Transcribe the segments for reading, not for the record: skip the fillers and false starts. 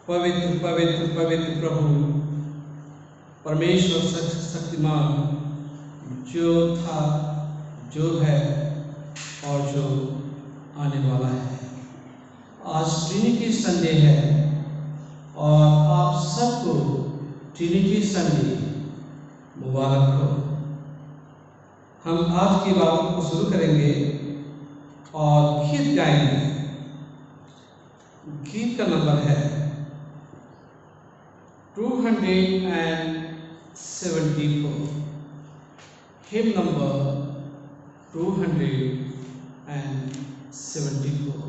पवित्र पवित्र पवित्र प्रभु परमेश्वर शक्तिमान, जो था, जो है और जो आने वाला है। आज ट्रिनिटी संडे है और आप सबको ट्रिनिटी संडे मुबारक हो। हम आज की बातों को शुरू करेंगे और गीत गाएंगे। गीत का नंबर है 274, हिम नंबर 274।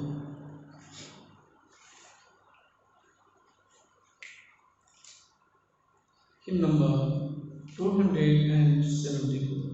Him number 274।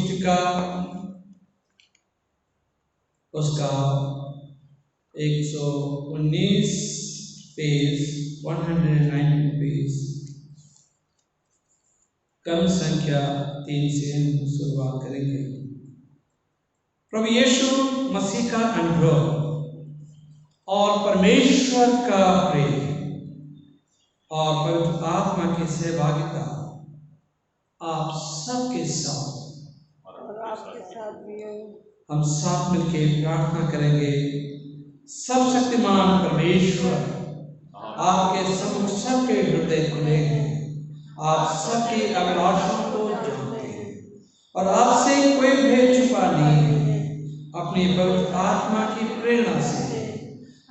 पुस्तिका उसका 119 पेज 190 पेज क्रम संख्या 3 से हम शुरुआत करेंगे। प्रभु यीशु मसीह का अनुभव और परमेश्वर का प्रेम और पवित्र आत्मा की सहभागिता आप सबके साथ और आपके साथ भी हो। हम साथ मिलकर प्रार्थना करेंगे। सर्वशक्तिमान परमेश्वर, आपके सम्मुख सबके हृदय खुले हैं, आप सबकी अभिलाषाओं को जानते हैं और आपसे कोई भेद छुपा नहीं है। अपनी पवित्र आत्मा की प्रेरणा से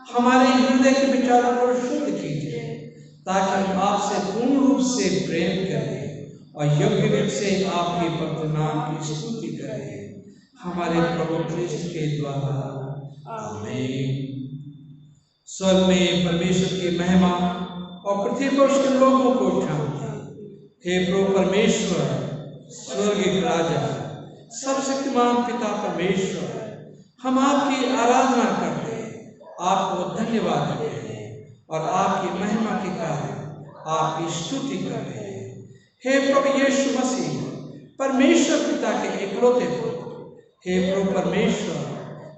हमारे हृदय के विचारों को शुद्ध कीजिए, ताकि हम आपसे पूर्ण रूप से प्रेम करें और योग्य रूप से आपके पवित्र नाम की स्तुति करें, हमारे प्रभु कृष्ण के द्वारा। आमीन। स्वर्ग में परमेश्वर की महिमा और पृथ्वी पर उसके लोगों को शांति। हे प्रभु परमेश्वर, स्वर्गीय राजा, सर्वशक्तिमान पिता परमेश्वर, हम आपकी आराधना करते हैं, आपको धन्यवाद देते हैं और आपकी महिमा के कारण आपकी स्तुति करते हैं। हे प्रभु यीशु मसीह, परमेश्वर पिता के इकलौते पुत्र, हे प्रभु परमेश्वर,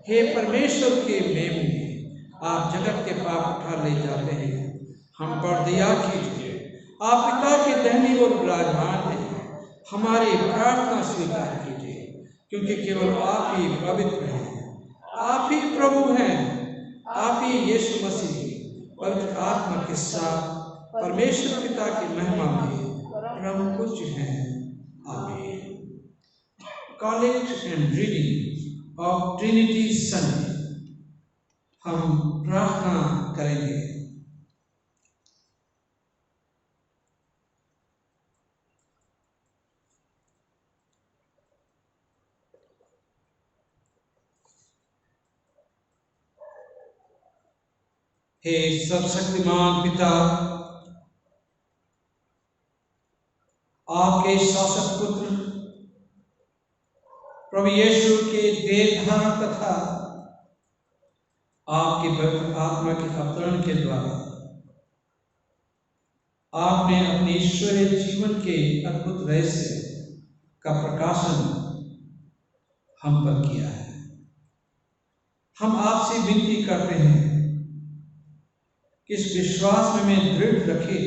हे परमेश्वर के मेमने, आप जगत के पाप उठा ले जाते हैं। हम पर दया कीजिए, आप पिता के दाहिनी ओर विराजमान हैं, हमारी प्रार्थना स्वीकार कीजिए, क्योंकि केवल आप ही पवित्र हैं, आप ही प्रभु हैं, आप ही यीशु मसीह पवित्र आत्मा के साथ परमेश्वर पिता की महिमा में परम पूज्य हैं। आमीन। Collect and reading of Trinity Sunday हम प्रार्थना करेंगे। हे सर्वशक्तिमान पिता, आपके शासक पुत्र प्रभु यीशु के देहधारण तथा आपके पवित्र आत्मा के अवतरण के द्वारा आपने अपने ईश्वरीय जीवन के अद्भुत रहस्य का प्रकाशन हम पर किया है। हम आपसे विनती करते हैं कि इस विश्वास में हमें दृढ़ रखे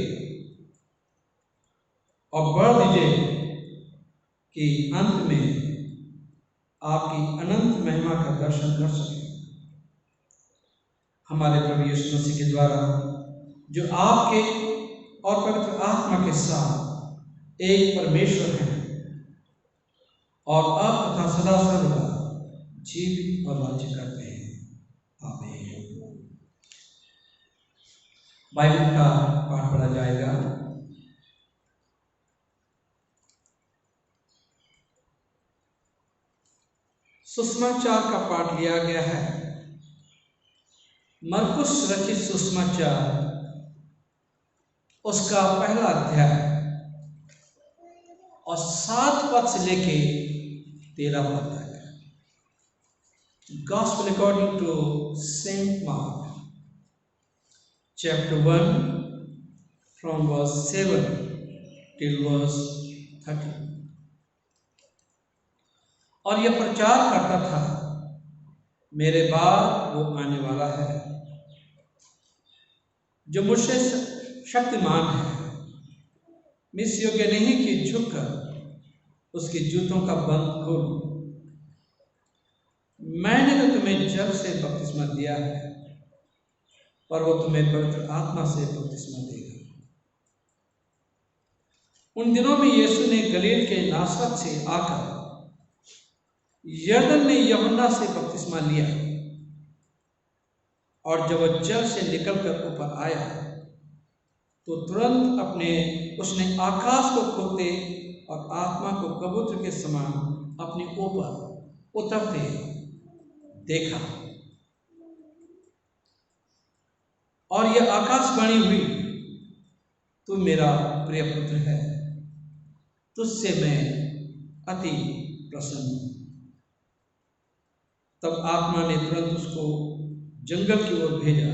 और बढ़ दीजिए कि अंत में आपकी अनंत महिमा का दर्शन कर सके। हमारे प्रभु यीशु मसीह के द्वारा जो आपके और पवित्र आत्मा के साथ एक परमेश्वर है और अब तथा सदा सर्वदा जीवित और राज्य करते हैं। आमीन। बाइबल का पाठ पढ़ा जाएगा। सुसमाचार का पाठ लिया गया है। मरकुस रचित सुसमाचार उसका पहला अध्याय और 7 पद से लेके 13 पद तक। Gospel according to Saint Mark, chapter 1 from verse 7 till verse 30। और यह प्रचार करता था, मेरे बाद वो आने वाला है जो मुझसे शक्तिमान है, मैं इस योग्य नहीं कि झुककर उसके जूतों का बंद खोलूं। मैंने तो तुम्हें जल से बपतिस्मा दिया है, पर वो तुम्हें पवित्र आत्मा से बपतिस्मा देगा। उन दिनों में यीशु ने गलील के नासरत से आकर यरदन में यूहन्ना से बपतिस्मा लिया, और जब वह जल से निकलकर ऊपर आया तो तुरंत उसने आकाश को खोलते और आत्मा को कबूतर के समान अपने ऊपर उतरते देखा। और यह आकाशवाणी हुई, तू मेरा प्रिय पुत्र है, तुझसे मैं अति प्रसन्न। तब आत्मा ने तुरंत उसको जंगल की ओर भेजा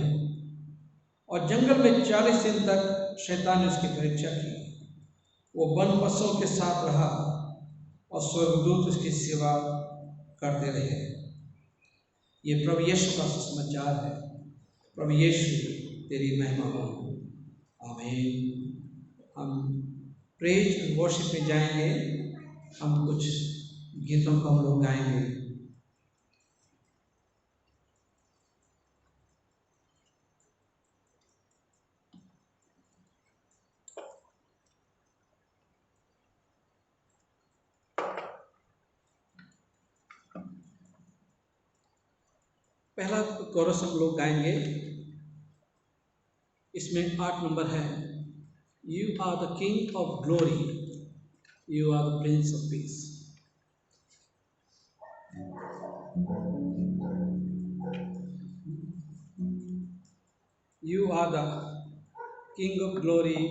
और जंगल में 40 दिन तक शैतान ने उसकी परीक्षा की। वो वन पशुओं के साथ रहा और स्वर्गदूत उसकी सेवा करते रहे। ये प्रभु यीशु का सुसमाचार है। प्रभु यीशु तेरी महिमा हो। आमीन। हम प्रेज एंड वर्शिप में जाएंगे। हम कुछ गीतों को हम लोग गाएंगे। पहला कोरस हम लोग गाएंगे। इसमें 8 नंबर है। You are the king of glory, you are the prince of peace. You are the King of glory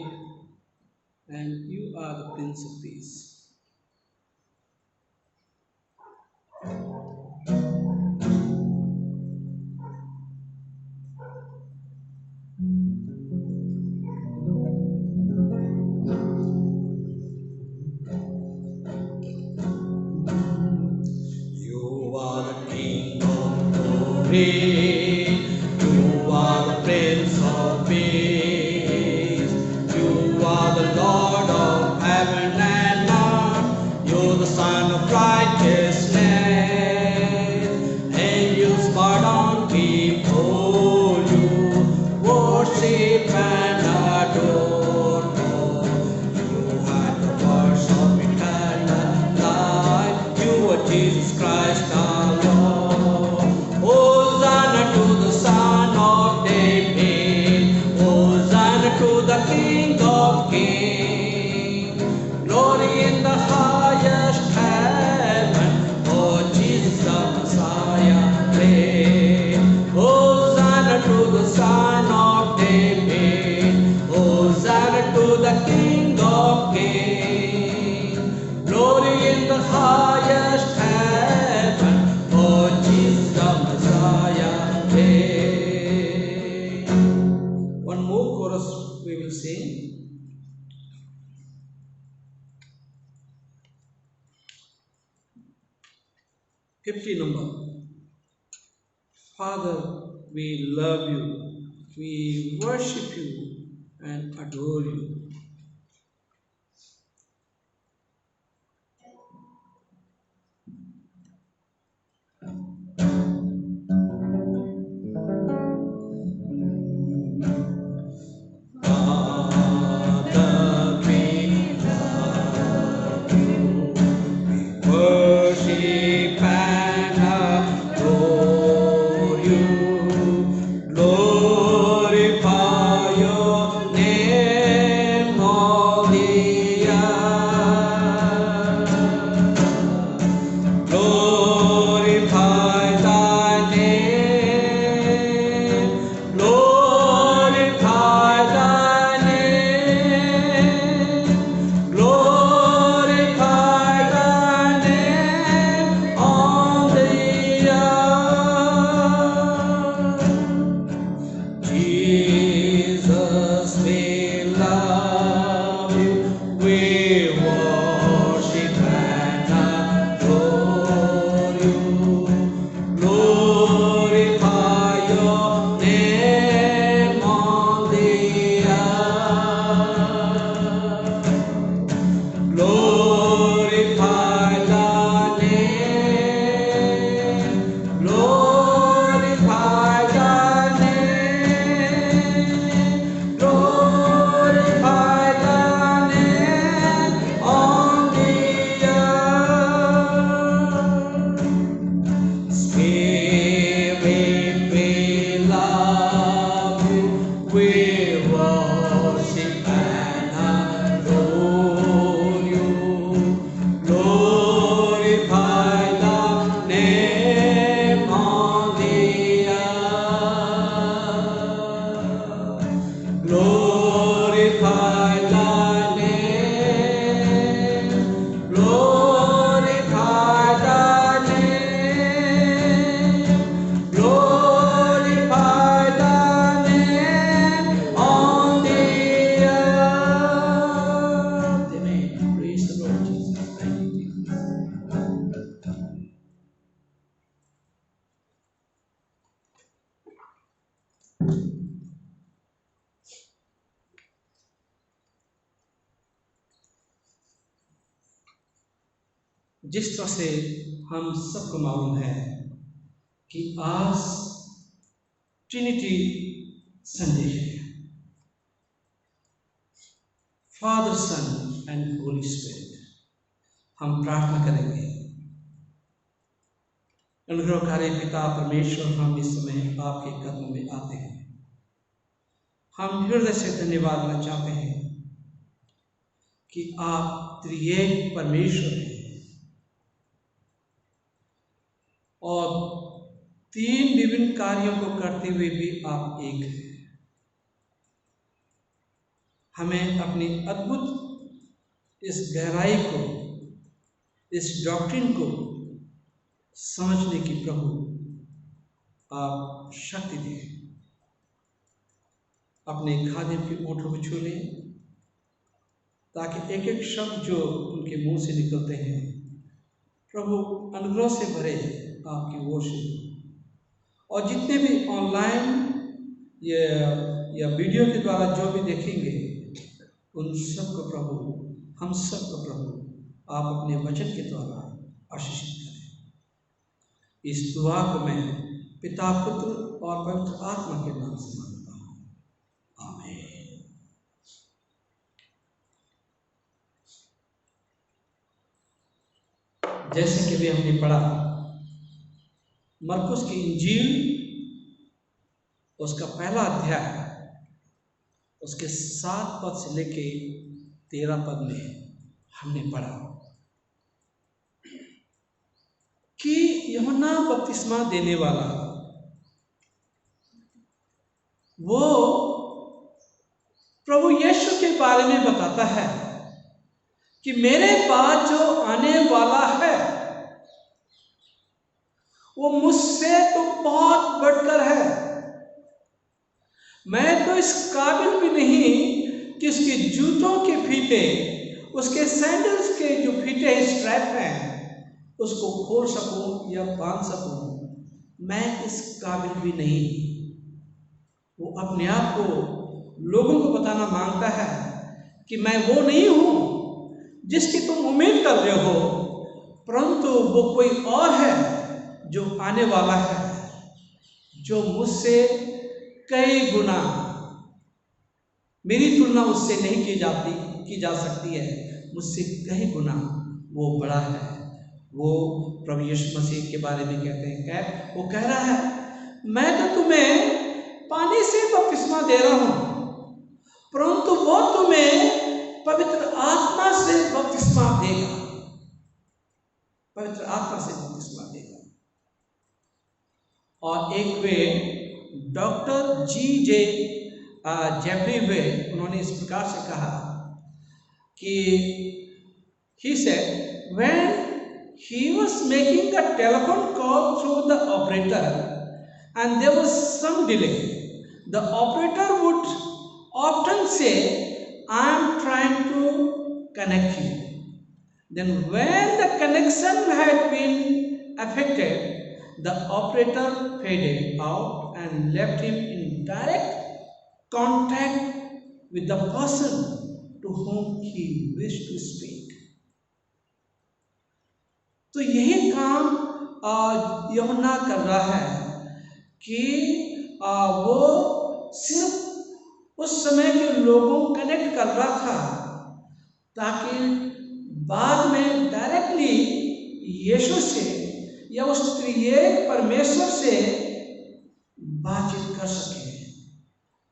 and you are the Prince of Peace. You are the King of glory, you are the Prince of Peace, you are the Lord of heaven and earth, you're the Son of righteousness, angels bow down before you, worship and adore you. You are the words of eternal life, you are Jesus Christ our Lord. Hosanna to the Son of David, Hosanna to the King of Kings. Glory in the highest heaven, oh Jesus the Messiah reign. Hosanna to the Son of David, Hosanna to the King of Kings. Glory in the highest heaven, oh Jesus the Messiah reign. One more chorus we will sing. 50 number. Father, we love you, we worship you and adore you. Father, we love you, we worship and adore you, glorify your name all the earth. Glorify thy name, glorify thy name, glorify thy name, जिस तरह से हम सबको मालूम है कि आज Trinity Sunday है, Father, Son and Holy Spirit. हम प्रार्थना करेंगे। अनुग्रहकारी पिता परमेश्वर, हम इस समय आपके कदमों में आते हैं। हम हृदय से धन्यवाद देना चाहते हैं कि आप त्रिएक परमेश्वर हैं और तीन विभिन्न कार्यों को करते हुए भी आप एक हैं। हमें अपनी अद्भुत इस गहराई को, इस डॉक्ट्रिन को समझने की प्रभु आप शक्ति दें। अपने खादिम के ओठों को छू लें ताकि एक एक शब्द जो उनके मुंह से निकलते हैं प्रभु अनुग्रह से भरे आपकी ओर से। और जितने भी ऑनलाइन या वीडियो के द्वारा जो भी देखेंगे उन सबको प्रभु, हम सबको प्रभु आप अपने वचन के द्वारा आशीषित करें। इस दुआ को मैं पिता, पुत्र और पवित्र आत्मा के नाम से मांगता हूँ, आमीन। जैसे कि भी हमने पढ़ा, मरकुस की इंजील उसका पहला अध्याय उसके 7 पद से लेके 13 पद में हमने पढ़ा कि यूहन्ना बपतिस्मा देने वाला वो प्रभु यीशु के बारे में बताता है कि मेरे बाद जो आने वाला है वो मुझसे तो बहुत बढ़कर है। मैं तो इस काबिल भी नहीं कि उसके जूतों के फीते, उसके सैंडल्स के जो फीते स्ट्रैप हैं उसको खोल सकूं या बांध सकूं। मैं इस काबिल भी नहीं। वो अपने आप को लोगों को बताना मांगता है कि मैं वो नहीं हूं जिसकी तुम उम्मीद कर रहे हो, परंतु वो कोई और है जो आने वाला है, जो मुझसे कई गुना, मेरी तुलना उससे नहीं की जा सकती है, मुझसे कई गुना वो बड़ा है। वो प्रभु यीशु मसीह के बारे में कहते हैं, क्या वो कह रहा है, मैं तो तुम्हें पानी से बपतिस्मा दे रहा हूं, परंतु वो तुम्हें पवित्र आत्मा से बपतिस्मा देगा, पवित्र आत्मा से बपतिस्मा देगा। और एक वे डॉक्टर G.J. जेफरी वे, उन्होंने इस प्रकार से कहा कि he said when he was making a telephone call through the operator and there was some delay, the operator would often say, I am trying to connect you. Then when the connection had been affected, the operator faded out and left him in direct contact with the person to whom he wished to speak. तो यही काम यूहन्ना कर रहा है कि वो सिर्फ उस समय के लोगों को कनेक्ट कर रहा था ताकि बाद में डायरेक्टली यीशु से या उस त्रिएक परमेश्वर से बातचीत कर सके।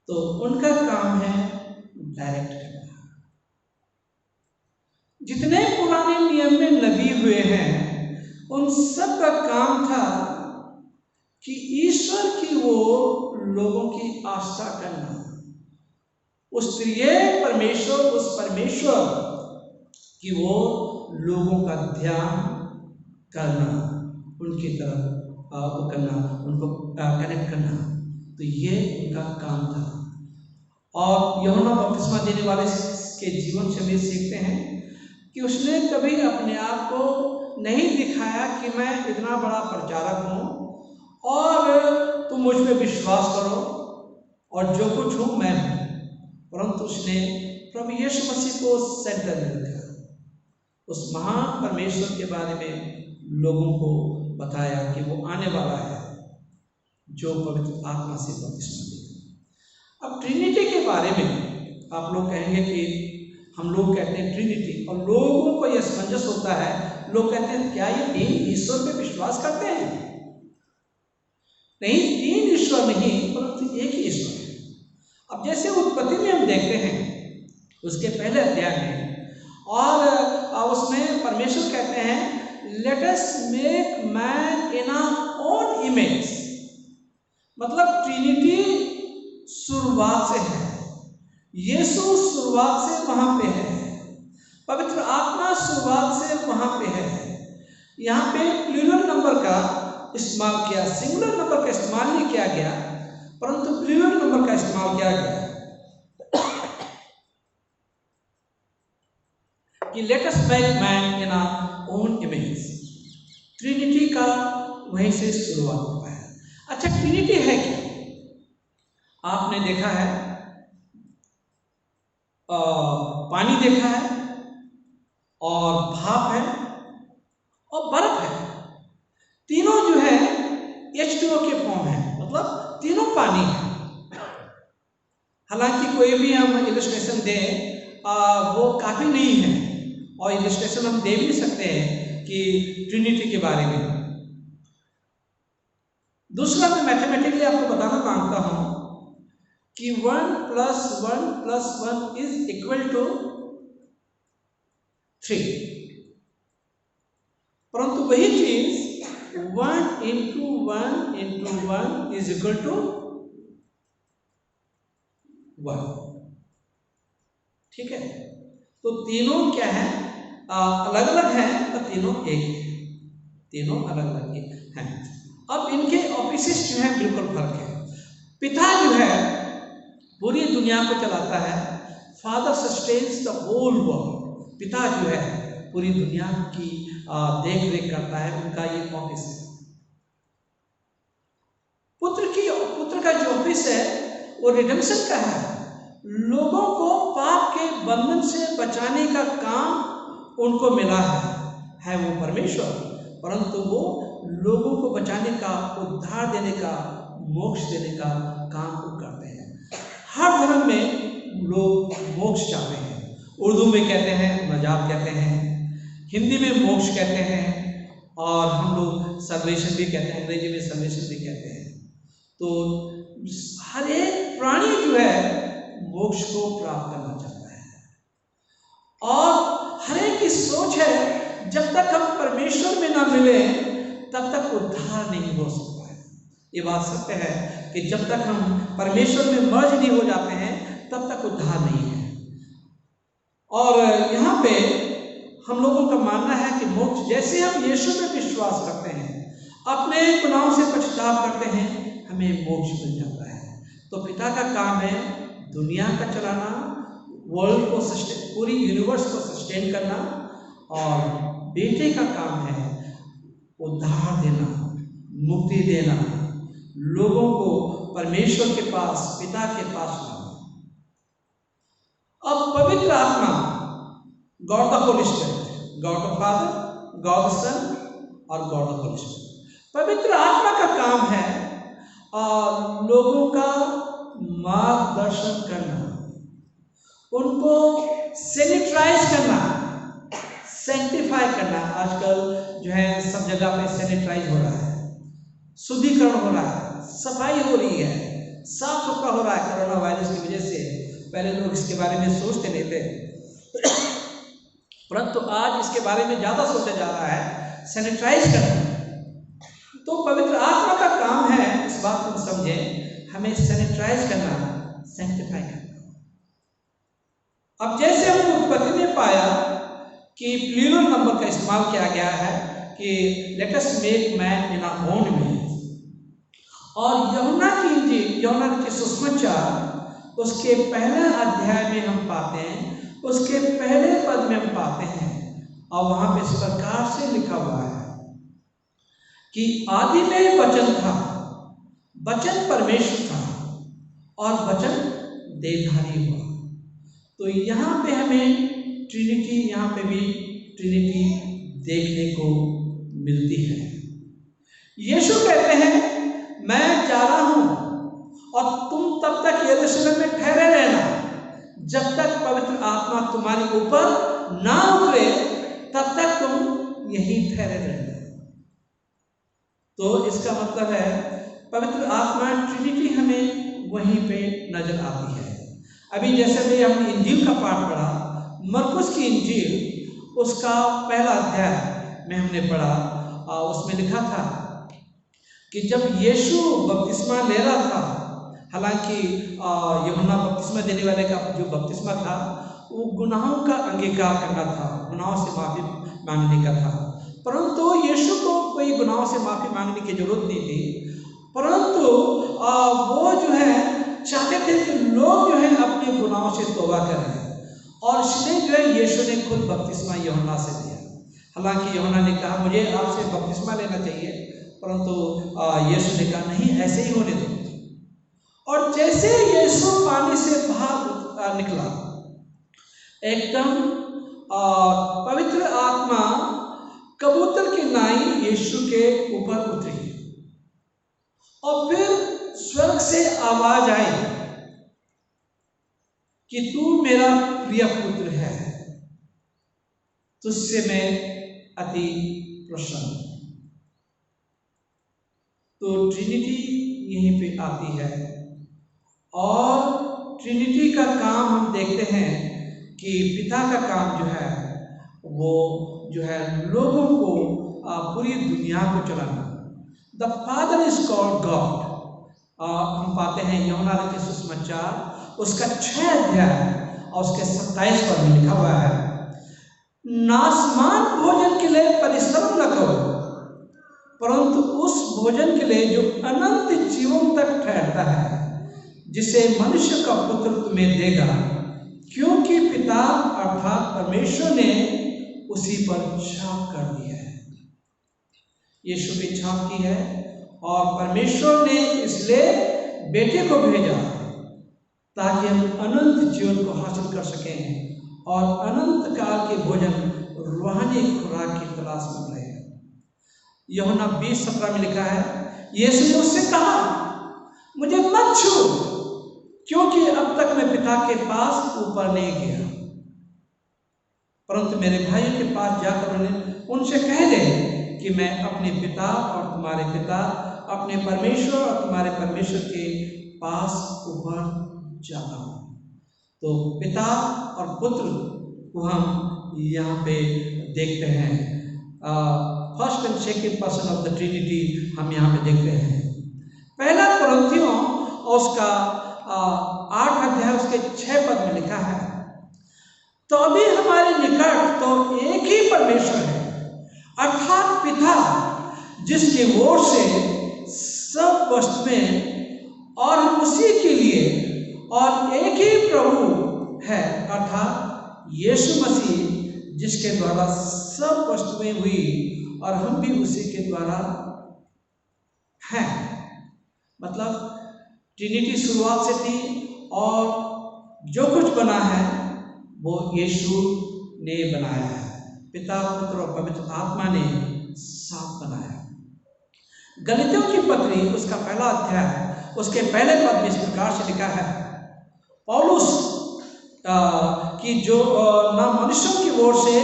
तो उनका काम है डायरेक्ट करना। जितने पुराने नियम में नबी हुए हैं उन सब का काम था कि ईश्वर की ओर लोगों की आस्था करना, उस त्रिएक परमेश्वर, उस परमेश्वर की ओर लोगों का ध्यान करना, उनकी तरफ करना, उनको कनेक्ट करना। तो ये उनका काम था। और यूहन्ना बपतिस्मा देने वाले के जीवन से भी सीखते हैं कि उसने कभी अपने आप को नहीं दिखाया कि मैं इतना बड़ा प्रचारक हूँ और तुम मुझ पे विश्वास करो और जो कुछ हूँ मैं हूँ, परंतु उसने प्रभु यीशु मसीह को सेंटर में रखा, उस महान परमेश्वर के बारे में लोगों को बताया कि वो आने वाला है जो पवित्र आत्मा से बपतिस्मा लेगा। अब ट्रिनिटी के बारे में आप लोग कहेंगे कि हम लोग कहते हैं ट्रिनिटी, और लोगों को यह असमंजस होता है। लोग कहते हैं क्या ये तीन ईश्वर पे विश्वास करते हैं? नहीं, तीन ईश्वर नहीं, परंतु एक ही ईश्वर है। अब जैसे उत्पत्ति में हम देखते हैं उसके पहले अध्याय में, और उसमें परमेश्वर कहते हैं let us make man in our own image. मतलब ट्रिनिटी शुरुआत से है, यीशु शुरुआत से वहां पे है, पवित्र आत्मा शुरुआत से वहां पे है। यहाँ पे प्लूरल नंबर का इस्तेमाल किया, सिंगुलर नंबर का इस्तेमाल नहीं किया गया, परंतु प्लूरल नंबर का इस्तेमाल किया गया कि let us make man in our own image. Trinity का वहीं से शुरुआत होता है। अच्छा, ट्रिनिटी है क्या? आपने देखा है, पानी देखा है, और भाप है, और बर्फ है। तीनों जो है H2O के फॉर्म है, मतलब तीनों पानी है। हालांकि कोई भी हम इलस्ट्रेशन दें वो काफ़ी नहीं है, और इलस्ट्रेशन हम दे भी सकते हैं कि ट्रिनिटी के बारे में। दूसरा, मैं मैथमेटिकली आपको बताना मांगता हूं कि 1 + 1 + 1 इज इक्वल टू 3, परंतु वही चीज 1 × 1 × 1 इज इक्वल टू 1। ठीक है, तो तीनों क्या है? अलग अलग हैं, और तीनों एक है, तीनों अलग अलग हैं। अब इनके ऑफिसेस जो हैं बिल्कुल फर्क है। पिता जो है पूरी दुनिया को चलाता है, Father sustains the whole world. पिता जो है पूरी दुनिया की देख रेख करता है, उनका ये ऑफिस है। पुत्र का जो ऑफिस है वो रिडेम्पशन का है। लोगों को पाप के बंधन से बचाने का काम उनको मिला है वो परमेश्वर, परंतु वो लोगों को बचाने का, उद्धार देने का, मोक्ष देने का काम वो करते हैं। हर धर्म में लोग मोक्ष चाहते हैं। उर्दू में कहते हैं नजात कहते हैं, हिंदी में मोक्ष कहते हैं, और हम लोग सल्वेशन भी कहते हैं, अंग्रेजी में सल्वेशन भी कहते हैं। तो हर एक प्राणी जो है मोक्ष को प्राप्त करना चाहता है, और हर एक की सोच है जब तक हम परमेश्वर में ना मिले तब तक उद्धार नहीं हो सकता है। ये बात सत्य है कि जब तक हम परमेश्वर में मर्ज नहीं हो जाते हैं तब तक उद्धार नहीं है। और यहाँ पे हम लोगों का मानना है कि मोक्ष, जैसे हम यीशु में विश्वास करते हैं, अपने गुनाहों से पश्चाताप करते हैं, हमें मोक्ष मिल जाता है। तो पिता का काम है दुनिया का चलाना, वर्ल्ड को सस्टेन, पूरी यूनिवर्स को सस्टेन करना, और बेटे का काम है उद्धार देना, मुक्ति देना, लोगों को परमेश्वर के पास, पिता के पास लाना। अब पवित्र आत्मा, God the Holy Spirit, God the Father, God the Son और गॉड द होली स्पिरिट। पवित्र आत्मा का काम है लोगों का मार्गदर्शन करना, उनको सैनिटाइज करना, सैंक्टिफाई करना। आजकल जो है सब जगह पे सैनिटाइज हो रहा है, शुद्धिकरण हो रहा है, सफाई हो रही है, साफ सुथरा हो रहा है कोरोना वायरस की वजह से। पहले लोग इसके बारे में सोचते नहीं थे, परंतु आज इसके बारे में ज़्यादा सोचा जा रहा है, सैनिटाइज करना। तो पवित्र आत्मा का काम है, इस बात को समझें, हमें सैनिटाइज करना, सैंक्टिफाई करना। अब जैसे हमने उत्पत्ति में पाया कि प्लूरल नंबर का इस्तेमाल किया गया है कि let us make man in our own image, और यूहन्ना की इंजील, यूहन्ना के सुसमाचार उसके पहले अध्याय में हम पाते हैं, उसके पहले पद में हम पाते हैं, और वहां पे इस प्रकार से लिखा हुआ है कि आदि में वचन था, वचन परमेश्वर था, और वचन देहधारी हुआ। तो यहाँ पे हमें ट्रिनिटी, यहाँ पे भी ट्रिनिटी देखने को मिलती है। यीशु कहते हैं मैं जा रहा हूं और तुम तब तक यरूशलेम में ठहरे रहना जब तक पवित्र आत्मा तुम्हारे ऊपर ना उतरे, तब तक तुम यहीं ठहरे रहना। तो इसका मतलब है पवित्र आत्मा ट्रिनिटी हमें वहीं पे नजर आती है। अभी जैसे भी हमने इंजील का पाठ पढ़ा, मरकुस की इंजील उसका पहला अध्याय में हमने पढ़ा, उसमें लिखा था कि जब यीशु बपतिस्मा ले रहा था, हालांकि यूहन्ना बपतिस्मा देने वाले का जो बपतिस्मा था वो गुनाहों का अंगीकार करना था, गुनाहों से माफी मांगने का था, परंतु यीशु को कोई गुनाहों से माफी मांगने की जरूरत नहीं थी, परंतु वो जो है चाहते थे कि लोग जो है अपने गुनाहों से तौबा करें, और इसलिए जो है यीशु ने खुद बपतिस्मा यूहन्ना से दिया। हालांकि यूहन्ना ने कहा मुझे आपसे बपतिस्मा लेना चाहिए, परंतु यीशु ने कहा नहीं, ऐसे ही होने दो। और जैसे यीशु पानी से बाहर निकला, एकदम पवित्र आत्मा कबूतर की नाई यीशु के ऊपर उतरी और फिर स्वर्ग से आवाज आई कि तू मेरा प्रिय पुत्र है, तुझसे मैं अति प्रसन्न। तो ट्रिनिटी यहीं पे आती है, और ट्रिनिटी का काम हम देखते हैं कि पिता का काम जो है वो जो है लोगों को पूरी दुनिया को चलाना। The father is called God. हम पाते हैं यूहन्ना लिखित सुसमाचार उसका 6 अध्याय और उसके 27 पद में लिखा हुआ है, नासमान भोजन के लिए परिश्रम न करो, परंतु उस भोजन के लिए जो अनंत जीवन तक ठहरता है, जिसे मनुष्य का पुत्र तुम्हें देगा, क्योंकि पिता अर्थात परमेश्वर ने उसी पर छाप कर दिया है। यीशु पे छाप की है, और परमेश्वर ने इसलिए बेटे को भेजा ताकि हम अनंत जीवन को हासिल कर सकें और अनंत काल के भोजन रूहानी खुराक की तलाश में रहे। यूहन्ना 20:17 में लिखा है, यीशु ने उससे कहा मुझे मत छू, क्योंकि अब तक मैं पिता के पास ऊपर नहीं गया, परंतु मेरे भाइयों के पास जाकर उनसे कह दे कि मैं अपने पिता और तुम्हारे पिता, अपने परमेश्वर और तुम्हारे परमेश्वर के पास ऊपर जाता हूँ। तो पिता और पुत्र को हम यहाँ पे देखते हैं, first and second person of the Trinity हम यहाँ पे देखते हैं। पहला कुरिन्थियों उसका 8 अध्याय उसके 6 पद में लिखा है, तो अभी हमारे निकट तो एक ही परमेश्वर है, अर्थात पिता, जिसकी ओर से सब वस्तुएं और हम उसी के लिए, और एक ही प्रभु है अर्थात यीशु मसीह, जिसके द्वारा सब वस्तुएं हुई और हम भी उसी के द्वारा हैं। मतलब ट्रिनिटी शुरुआत से थी और जो कुछ बना है वो यीशु ने बनाया है, पिता, पुत्र और पवित्र आत्मा ने साथ बनाया। गलातियों की पत्री उसका पहला अध्याय उसके पहले पद में इस प्रकार से लिखा है, पौलुस कि जो न मनुष्यों की ओर से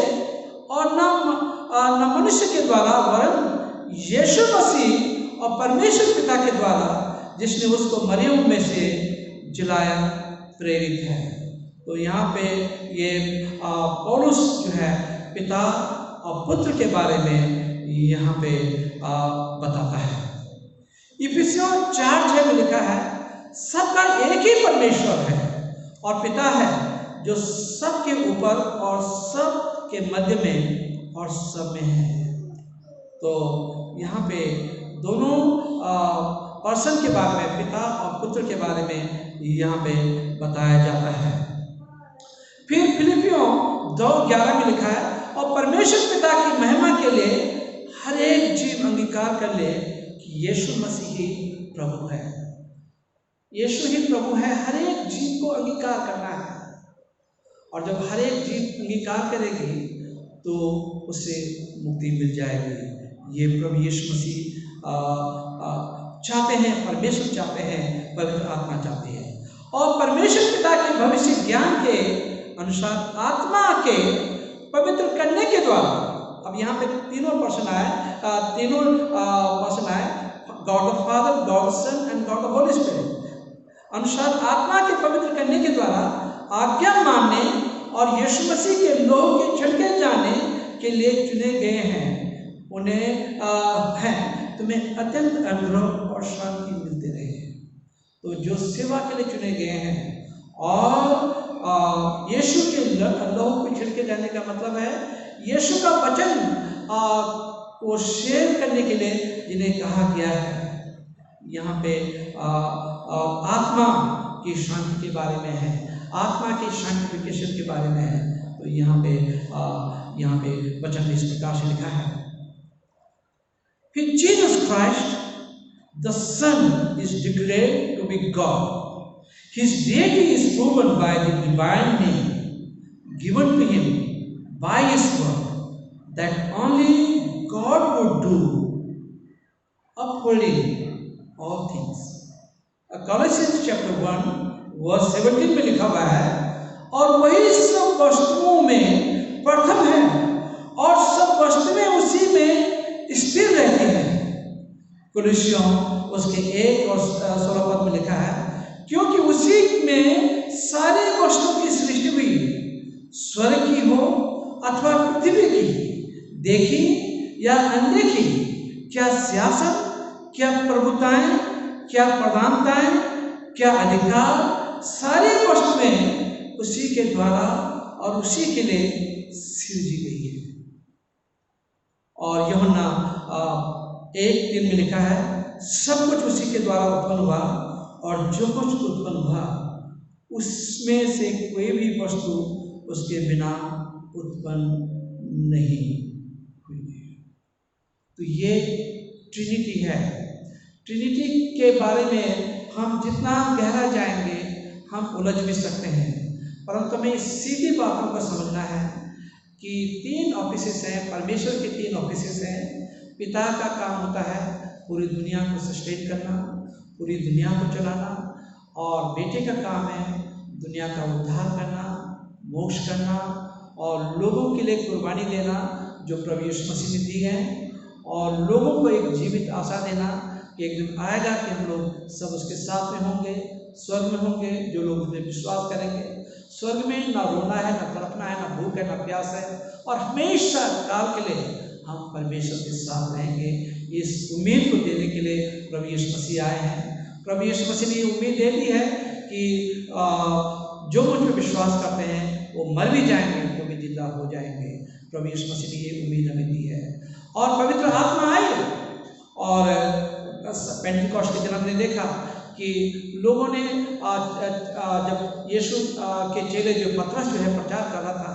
और न मनुष्य के द्वारा, वरन यीशु मसीह और परमेश्वर पिता के द्वारा, जिसने उसको मरियम में से जिलाया, प्रेरित है। तो यहाँ पे ये पौलुस जो है पिता और पुत्र के बारे में यहाँ पे बताता है। इफिसियों 4:6 में लिखा है, सबका एक ही परमेश्वर है और पिता है, जो सबके ऊपर और सब के मध्य में और सब में है। तो यहाँ पे दोनों पर्सन के बारे में, पिता और पुत्र के बारे में यहाँ पे बताया जाता है। फिर फिलिपियों 2:11 में लिखा है, और परमेश्वर पिता की महिमा के लिए हर एक जीव अंगीकार कर ले कि यीशु मसीह ही प्रभु है। यीशु ही प्रभु है, हर एक जीव को अंगीकार करना है। और जब हर एक जीव अंगीकार करेगी तो उसे मुक्ति मिल जाएगी। ये प्रभु यीशु मसीह चाहते हैं, परमेश्वर चाहते हैं, पवित्र आत्मा चाहती है। और परमेश्वर पिता के भविष्य ज्ञान के अनुसार आत्मा के पवित्र करने के द्वारा, अब यहाँ पे तीनों पर्सन आए, God of Father, God of Son and God of Holy Spirit, अनुसार आत्मा के पवित्र करने के द्वारा आज्ञा मानने और यीशु मसीह के लोहू के छिड़के जाने के लिए चुने गए हैं। उन्हें तुम्हें अत्यंत अनुग्रह और शांति मिलते रहे। तो जो सेवा के लिए चुने गए हैं और यीशु के लोहू को छिड़के जाने का मतलब है यीशु का वचन को शेयर करने के लिए जिन्हें कहा गया है। यहाँ पे आत्मा की शांति के बारे में है, आत्मा की शांतिफिकेशन के बारे में है। तो यहाँ पे वचन में इस प्रकार से लिखा है, फिर Jesus Christ the Son is declared to be God, his deity is proven by the divine name given to him by his word, that only God would do, upholding all things. Colossians chapter 1 verse 17 में लिखा हुआ है, और वही सब वस्तुओं में प्रथम है और सब वस्तुएं उसी में स्थिर रहती है। कुलुस्सियों उसके 1 और 16 पद में लिखा है, क्योंकि उसी में सारी वस्तुओं की सृष्टि हुई, स्वर्ग की हो अथवा पृथ्वी की, देखी या अनदेखी, क्या सियासत, क्या प्रभुताएं, क्या प्रधानताएं, क्या अधिकार, सारी वस्तुएं उसी के द्वारा और उसी के लिए सृजी गई है। और यूहन्ना 1:3 में लिखा है, सब कुछ उसी के द्वारा उत्पन्न हुआ और जो कुछ उत्पन्न हुआ उसमें से कोई भी वस्तु उसके बिना उत्पन्न नहीं हुई। तो ये ट्रिनिटी है। ट्रिनिटी के बारे में हम जितना गहरा जाएंगे हम उलझ भी सकते हैं, परंतु हमें सीधी बातों को समझना है कि 3 ऑफिसेस हैं, परमेश्वर के 3 ऑफिसेस हैं। पिता का काम होता है पूरी दुनिया को सस्टेन करना, पूरी दुनिया को चलाना, और बेटे का काम है दुनिया का उद्धार करना, मोक्ष करना और लोगों के लिए कुर्बानी देना जो प्रभु यीशु मसीह ने दी है, और लोगों को एक जीवित आशा देना कि एक दिन आएगा कि हम लोग सब उसके साथ में होंगे, स्वर्ग में होंगे। जो लोग उस पर विश्वास करेंगे, स्वर्ग में ना रोना है, ना तड़पना है, ना भूख है, ना प्यास है, और हमेशा काल के लिए हम परमेश्वर के साथ रहेंगे। इस उम्मीद को देने के लिए प्रभु यीशु मसीह आए हैं। प्रभु यीशु मसीह ने ये उम्मीद दे दी है कि जो मुझ पर विश्वास करते हैं वो मर भी जाएंगे तो भी जिंदा हो जाएंगे। प्रभु यीशु मसीह ने ये उम्मीद हमें दी है। और पवित्र आत्मा आई, और पेंटिकॉस्ट के जन्म ने देखा कि लोगों ने जब यीशु के चेले जो पतरस जो है प्रचार कर रहा था,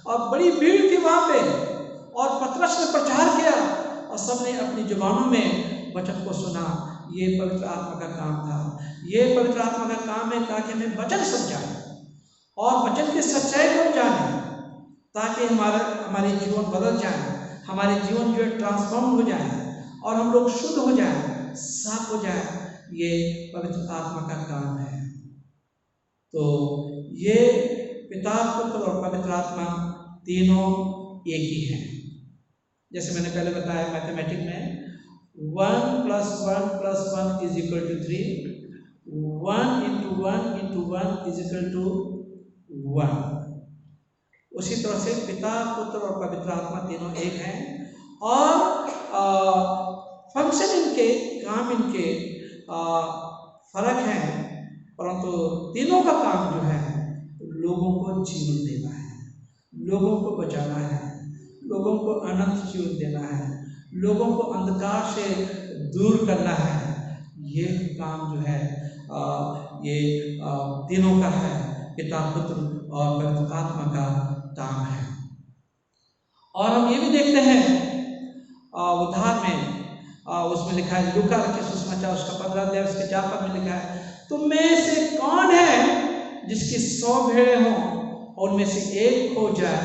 और बड़ी भीड़ थी वहाँ पे, और पतरस ने प्रचार किया और सबने अपनी जुबानों में वचन को सुना। ये पवित्र आत्मा का काम था। ये पवित्र आत्मा का काम है ताकि हमें वचन समझाए और वचन की सच्चाई को जाने, ताकि हमारे जीवन बदल जाए, हमारे जीवन जो है ट्रांसफॉर्म हो जाए और हम लोग शुद्ध हो जाए, साफ हो जाए। ये पवित्र आत्मा का काम है। तो ये पिता, पुत्र और पवित्र आत्मा तीनों एक ही हैं। जैसे मैंने पहले बताया मैथमेटिक में 1 + 1 + 1 = 3, 1 × 1 × 1 = 1। उसी तरह से पिता, पुत्र और पवित्र आत्मा तीनों एक हैं, और फंक्शन इनके, काम इनके फर्क हैं, परंतु तीनों का काम जो है लोगों को जीवन देना है, लोगों को बचाना है, लोगों को अनंत जीवन देना है, लोगों को अंधकार से दूर करना है। ये काम जो है ये तीनों का है, पिता, पुत्र और पवित्र आत्मा का काम है। और हम ये भी देखते हैं उद्धार में, उसमें लिखा है लूका के सुसमाचार उसका 15 अध्याय उसके 4 पद में लिखा है, तुम में से कौन है जिसकी 100 भेड़ें हों और उनमें से एक खो जाए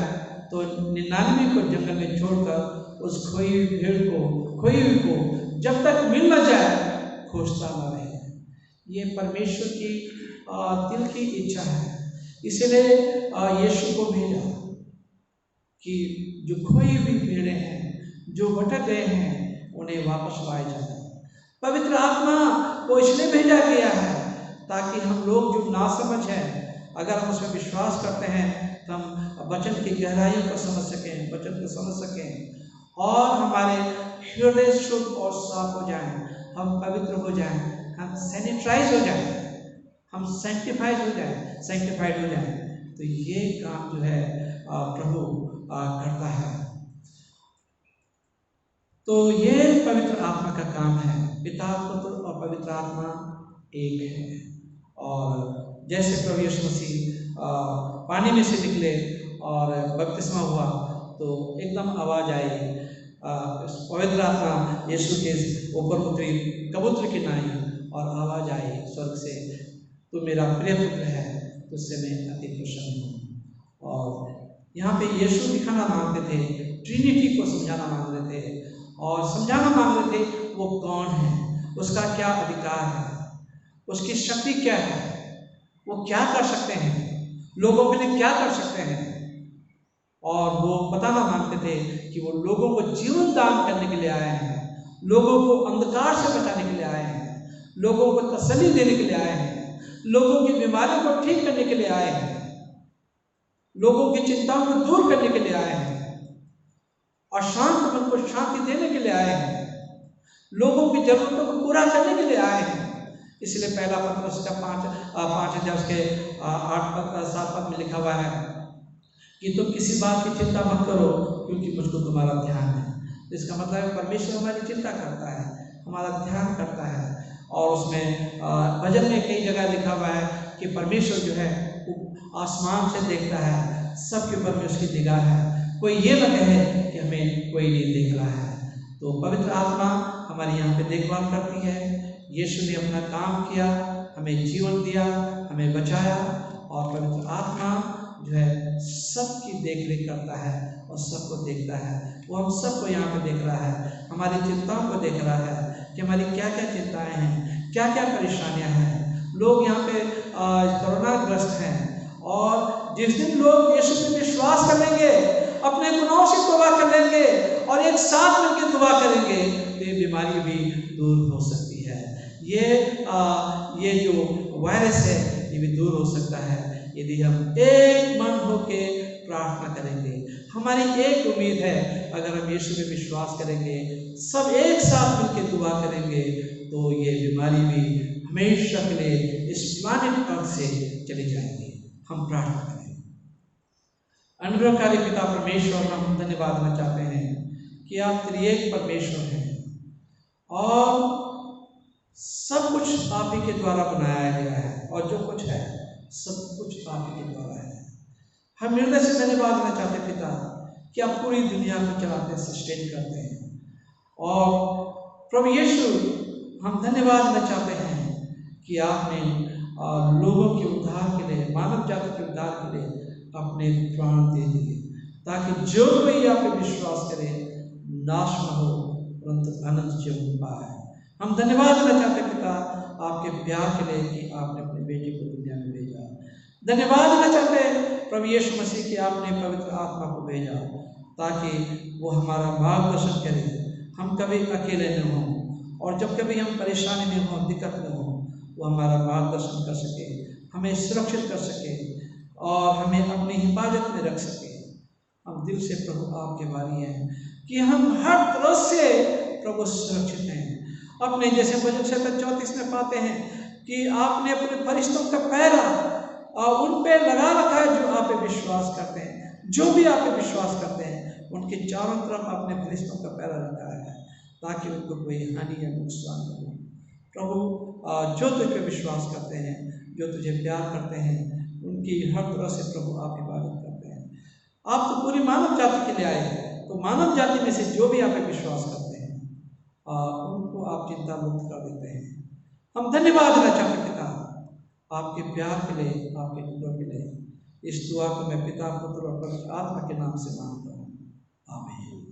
तो 99 को जंगल में छोड़कर उस खोई हुई भेड़ को, खोई हुई को जब तक मिल न जाए खोजता न रहे। ये परमेश्वर की दिल की इच्छा है। इसलिए यीशु को भेजा कि जो खोई हुई भेड़ें हैं, जो भटक गए हैं, उन्हें वापस लाया जाए। पवित्र आत्मा को इसलिए भेजा गया है ताकि हम लोग जो नासमझ हैं, अगर हम उसमें विश्वास करते हैं तो हम वचन की गहराइयों को समझ सकें, वचन को समझ सकें और हमारे हृदय शुद्ध और साफ हो जाएं, हम पवित्र हो जाएं, हम सैनिटाइज हो जाएं, हम सैंक्टिफाइड हो जाएं। तो ये काम जो है प्रभु करता है। तो ये पवित्र आत्मा का काम है। पिता, पुत्र और पवित्र आत्मा एक है। और जैसे प्रभु यीशु मसीह पानी में से निकले और बपतिस्मा हुआ तो एकदम आवाज आई, पवित्र आत्मा यीशु के ऊपर उतरी कबूतर की नाई और आवाज आई स्वर्ग से, तू मेरा प्रिय पुत्र है, तुझसे मैं अति प्रसन्न हूँ। और यहाँ पे यीशु दिखाना मांगते थे, ट्रिनिटी को समझाना मांग रहे थे और समझाना मांग रहे थे वो कौन है, उसका क्या अधिकार है, उसकी शक्ति क्या है, वो क्या कर सकते हैं, लोगों के लिए क्या कर सकते हैं। और वो बताना मांगते थे कि वो लोगों को जीवन दान करने के लिए आए हैं, लोगों को अंधकार से बचाने के लिए आए हैं, लोगों को तसल्ली देने के लिए आए हैं, लोगों की बीमारियों को ठीक करने के लिए आए हैं, लोगों की चिंताओं को दूर करने के लिए आए हैं, अशांत मन को शांति देने के लिए आए हैं, लोगों की जरूरतों को पूरा करने के लिए आए हैं। इसलिए पहला पत्र उसका 5 अध्याय उसके 8-7 पद में लिखा हुआ है कि तुम किसी बात की चिंता मत करो क्योंकि मुझको तुम्हारा ध्यान है। इसका मतलब है परमेश्वर हमारी चिंता करता है, हमारा ध्यान करता है। और उसमें भजन में कई जगह लिखा हुआ है कि परमेश्वर जो है वो आसमान से देखता है, सबके ऊपर में उसकी निगाह है, कोई ये न कहे कि हमें कोई नहीं देख रहा है। तो पवित्र आत्मा हमारी यहाँ पे देखभाल करती है। यीशु ने अपना काम किया, हमें जीवन दिया, हमें बचाया और पवित्र आत्मा जो है सबकी देखरेख करता है और सबको देखता है। वो हम सबको यहाँ पे देख रहा है, हमारी चिंताओं को देख रहा है कि हमारी क्या क्या चिंताएं हैं, क्या क्या परेशानियां हैं। लोग यहाँ पे कोरोनाग्रस्त हैं और जिस दिन लोग यीशु पे विश्वास कर लेंगे, अपने गुनाहों से तौबा कर लेंगे और एक साथ मिलकर दुआ करेंगे तो ये बीमारी भी दूर हो सकती है। ये जो वायरस है ये भी दूर हो सकता है यदि हम एक मन होके प्रार्थना करेंगे। हमारी एक उम्मीद है, अगर हम यीशु में विश्वास करेंगे, सब एक साथ मिलकर दुआ करेंगे तो ये बीमारी भी हमेशा के लिए इस प्लैनेट अर्थ से चली जाएगी। हम प्रार्थना करें। अनुग्रहकारी पिता परमेश्वर, हम धन्यवाद देना चाहते हैं कि आप त्रिएक परमेश्वर हैं और सब कुछ आप ही के द्वारा बनाया गया है और जो कुछ है सब कुछ आप ही के द्वारा है। हम हृदय से धन्यवाद देना चाहते हैं पिता कि आप पूरी दुनिया को चलाते हैं, सस्टेन करते हैं। और प्रभु यीशु, हम धन्यवाद देना चाहते हैं कि आपने लोगों के उद्धार के लिए, मानव जाति के उद्धार के लिए अपने प्राण दे दिए ताकि जो कोई आप पे विश्वास करे नाश न हो परंतु अनंत जीवन पाए। हम धन्यवाद देना चाहते हैं पिता आपके प्यार के लिए कि आपने अपने बेटे को दुनिया में भेजा। धन्यवाद देना चाहते हैं प्रभु यीशु मसीह कि आपने पवित्र आत्मा को भेजा ताकि वो हमारा मार्गदर्शन करे, हम कभी अकेले न हों और जब कभी हम परेशानी में हों, दिक्कत में हों, वो हमारा मार्गदर्शन कर सके, हमें सुरक्षित कर सके और हमें अपनी हिफाजत में रख सके। हम दिल से प्रभु आपके भारी हैं कि हम हर तरह से प्रभु सुरक्षित हैं। अपने जैसे भजन 34 में पाते हैं कि आपने अपने फरिश्तों का पहरा उन पे लगा रखा है जो आप पे विश्वास करते हैं। जो भी आप पे विश्वास करते हैं उनके चारों तरफ आपने फरिश्तों का पहरा रखा है ताकि उनको कोई हानि या नुकसान न हो। प्रभु जो तुझ पे विश्वास करते हैं, जो तुझे प्यार करते हैं, उनकी हर तरह से प्रभु आप हिफाजत करते हैं। आप तो पूरी मानव जाति के लिए आए हैं, तो मानव जाति में से जो भी आप पे विश्वास करते हैं उनको आप चिंता मुक्त कर देते हैं। हम धन्यवाद देना चाहते पिता आपके प्यार के लिए, आपके अनुग्रह के लिए। इस दुआ को मैं पिता पुत्र और पवित्र आत्मा के नाम से मांगता हूँ, आमीन।